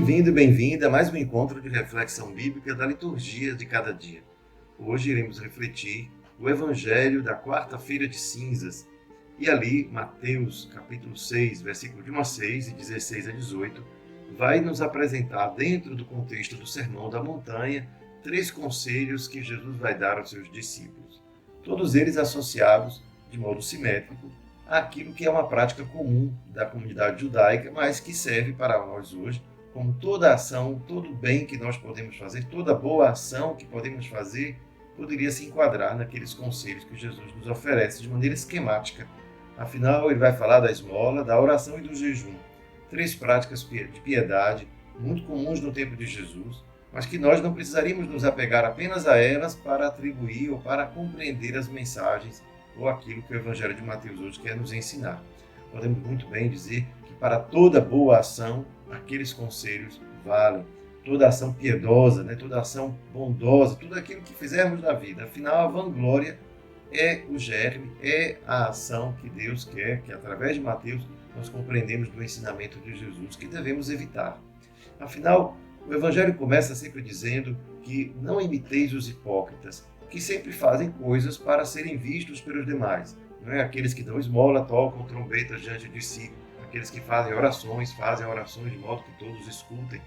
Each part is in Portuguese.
Bem-vindo e bem-vinda a mais um encontro de reflexão bíblica da liturgia de cada dia. Hoje iremos refletir o Evangelho da quarta-feira de cinzas e ali, Mateus capítulo 6, versículo de 1 a 6 e 16 a 18, vai nos apresentar, dentro do contexto do Sermão da Montanha, 3 conselhos que Jesus vai dar aos seus discípulos. Todos eles associados, de modo simétrico, àquilo que é uma prática comum da comunidade judaica, mas que serve para nós hoje, como toda ação, todo bem que nós podemos fazer, toda boa ação que podemos fazer, poderia se enquadrar naqueles conselhos que Jesus nos oferece de maneira esquemática. Afinal, ele vai falar da esmola, da oração e do jejum. 3 práticas de piedade, muito comuns no tempo de Jesus, mas que nós não precisaríamos nos apegar apenas a elas para atribuir ou para compreender as mensagens ou aquilo que o Evangelho de Mateus hoje quer nos ensinar. Podemos muito bem dizer que para toda boa ação, aqueles conselhos valem. Toda ação piedosa, toda ação bondosa, tudo aquilo que fizermos na vida. Afinal, a vanglória é o germe, é a ação que Deus quer, que através de Mateus nós compreendemos do ensinamento de Jesus, que devemos evitar. Afinal, o Evangelho começa sempre dizendo que não imiteis os hipócritas, que sempre fazem coisas para serem vistos pelos demais. Não é aqueles que dão esmola, tocam trombetas diante de si, aqueles que fazem orações de modo que todos escutem,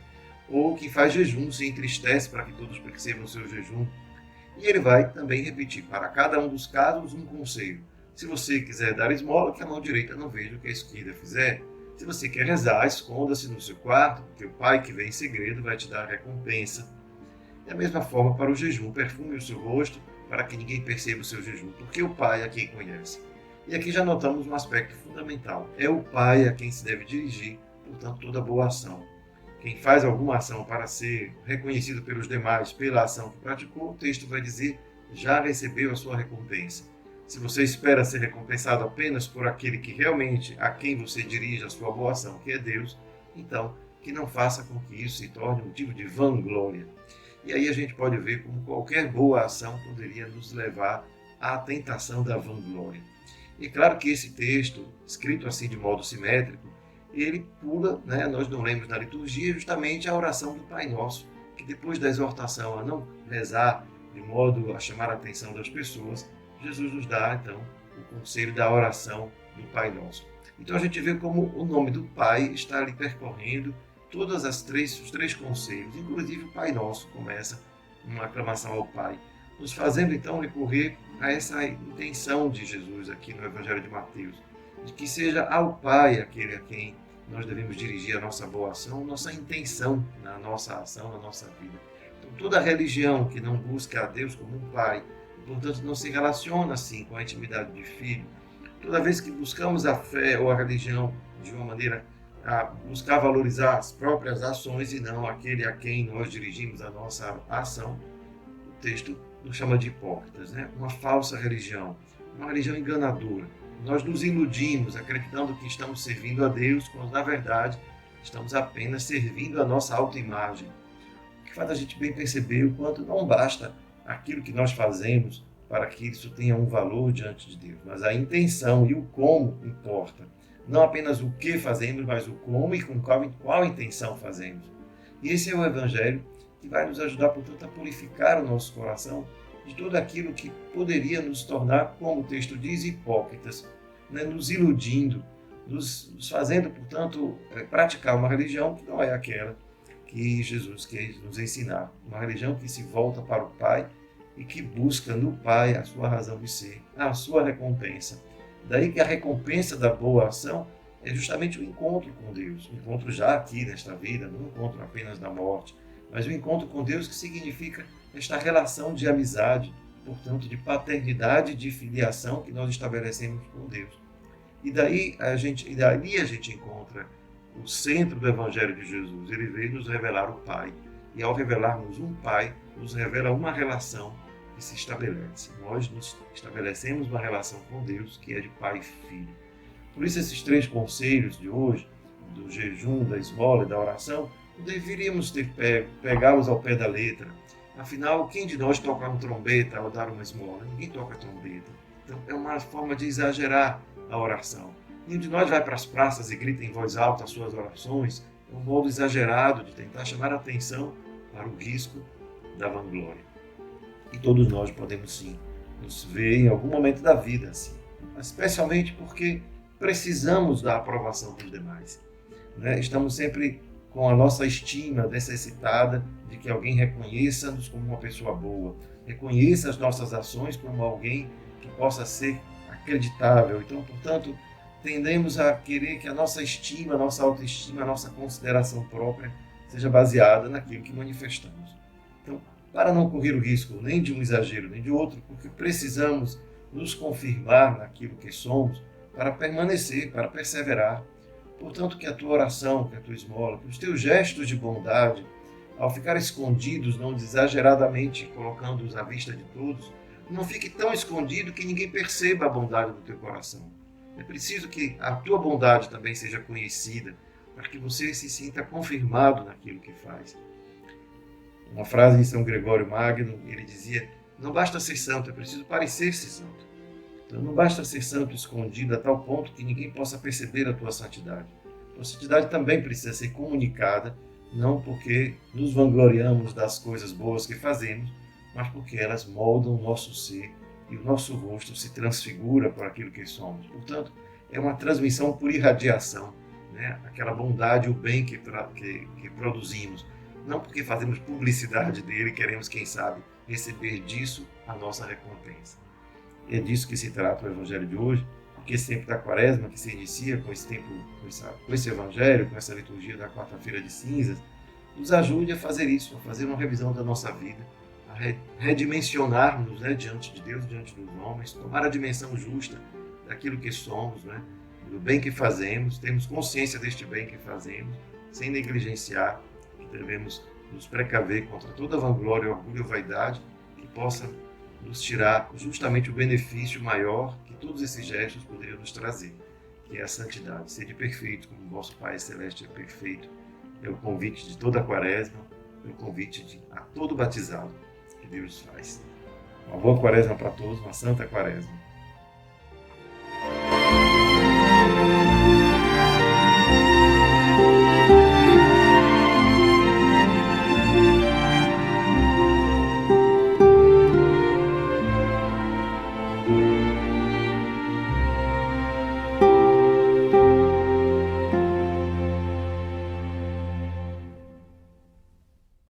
ou que faz jejum, se entristece para que todos percebam o seu jejum. E ele vai também repetir para cada um dos casos um conselho. Se você quiser dar esmola, que a mão direita não veja o que a esquerda fizer. Se você quer rezar, esconda-se no seu quarto, porque o Pai que vem em segredo vai te dar a recompensa. Da mesma forma para o jejum, perfume o seu rosto para que ninguém perceba o seu jejum, porque o Pai é quem conhece. E aqui já notamos um aspecto fundamental. É o Pai a quem se deve dirigir, portanto, toda boa ação. Quem faz alguma ação para ser reconhecido pelos demais pela ação que praticou, o texto vai dizer, já recebeu a sua recompensa. Se você espera ser recompensado apenas por aquele que realmente a quem você dirige a sua boa ação, que é Deus, então que não faça com que isso se torne motivo de vanglória. E aí a gente pode ver como qualquer boa ação poderia nos levar à tentação da vanglória. E é claro que esse texto, escrito assim de modo simétrico, ele pula, nós não lemos na liturgia, justamente a oração do Pai Nosso, que depois da exortação a não rezar de modo a chamar a atenção das pessoas, Jesus nos dá, então, o conselho da oração do Pai Nosso. Então a gente vê como o nome do Pai está ali percorrendo todos os 3 conselhos, inclusive o Pai Nosso começa uma aclamação ao Pai, nos fazendo então recorrer a essa intenção de Jesus aqui no Evangelho de Mateus, de que seja ao Pai aquele a quem nós devemos dirigir a nossa boa ação, nossa intenção na nossa ação, na nossa vida. Então toda religião que não busca a Deus como um Pai, portanto não se relaciona assim com a intimidade de filho, toda vez que buscamos a fé ou a religião de uma maneira a buscar valorizar as próprias ações e não aquele a quem nós dirigimos a nossa ação, o texto nos chama de hipócritas, uma falsa religião, uma religião enganadora. Nós nos iludimos acreditando que estamos servindo a Deus, quando na verdade estamos apenas servindo a nossa autoimagem. O que faz a gente bem perceber o quanto não basta aquilo que nós fazemos para que isso tenha um valor diante de Deus, mas a intenção e o como importa. Não apenas o que fazemos, mas o como e com qual intenção fazemos. E esse é o Evangelho que vai nos ajudar, portanto, a purificar o nosso coração de tudo aquilo que poderia nos tornar, como o texto diz, hipócritas, nos iludindo, nos fazendo, portanto, praticar uma religião que não é aquela que Jesus quer nos ensinar. Uma religião que se volta para o Pai e que busca no Pai a sua razão de ser, a sua recompensa. Daí que a recompensa da boa ação é justamente o encontro com Deus, o encontro já aqui nesta vida, não o encontro apenas na morte, mas o encontro com Deus que significa esta relação de amizade, portanto de paternidade e de filiação que nós estabelecemos com Deus. E dali a gente encontra o centro do Evangelho de Jesus. Ele veio nos revelar o Pai, e ao revelarmos um Pai, nos revela uma relação que se estabelece. Nós nos estabelecemos uma relação com Deus que é de pai e filho. Por isso esses 3 conselhos de hoje, do jejum, da esmola e da oração, não deveríamos pegá-los ao pé da letra. Afinal, quem de nós toca uma trombeta ao dar uma esmola? Ninguém toca trombeta. Então é uma forma de exagerar a oração. Nenhum de nós vai para as praças e grita em voz alta as suas orações, é um modo exagerado de tentar chamar a atenção para o risco da vanglória. E todos nós podemos sim nos ver em algum momento da vida assim, especialmente porque precisamos da aprovação dos demais, né? Estamos sempre com a nossa estima necessitada de que alguém reconheça-nos como uma pessoa boa, reconheça as nossas ações como alguém que possa ser acreditável. Então, portanto, tendemos a querer que a nossa estima, a nossa autoestima, a nossa consideração própria seja baseada naquilo que manifestamos. Então, para não correr o risco nem de um exagero nem de outro, porque precisamos nos confirmar naquilo que somos para permanecer, para perseverar. Portanto, que a tua oração, que a tua esmola, que os teus gestos de bondade, ao ficar escondidos, não exageradamente colocando-os à vista de todos, não fique tão escondido que ninguém perceba a bondade do teu coração. É preciso que a tua bondade também seja conhecida, para que você se sinta confirmado naquilo que faz. Uma frase de São Gregório Magno, ele dizia: não basta ser santo, é preciso parecer-se santo. Então não basta ser santo escondido a tal ponto que ninguém possa perceber a tua santidade. A tua santidade também precisa ser comunicada, não porque nos vangloriamos das coisas boas que fazemos, mas porque elas moldam o nosso ser e o nosso rosto se transfigura por aquilo que somos. Portanto, é uma transmissão por irradiação, né? Aquela bondade, o bem que produzimos. Não porque fazemos publicidade dele e queremos, quem sabe, receber disso a nossa recompensa. É disso que se trata o Evangelho de hoje, porque esse tempo da Quaresma, que se inicia com esse tempo, com esse Evangelho, com essa liturgia da quarta-feira de cinzas, nos ajude a fazer isso, a fazer uma revisão da nossa vida, a redimensionar-nos, né, diante de Deus, diante dos homens, tomar a dimensão justa daquilo que somos, né, do bem que fazemos, termos consciência deste bem que fazemos, sem negligenciar, que devemos nos precaver contra toda vanglória, orgulho ou vaidade, que possa nos tirar justamente o benefício maior que todos esses gestos poderiam nos trazer, que é a santidade. Sede perfeito, como o vosso Pai Celeste é perfeito. É o convite de toda a Quaresma, é o convite a todo batizado que Deus faz. Uma boa Quaresma para todos, uma santa Quaresma.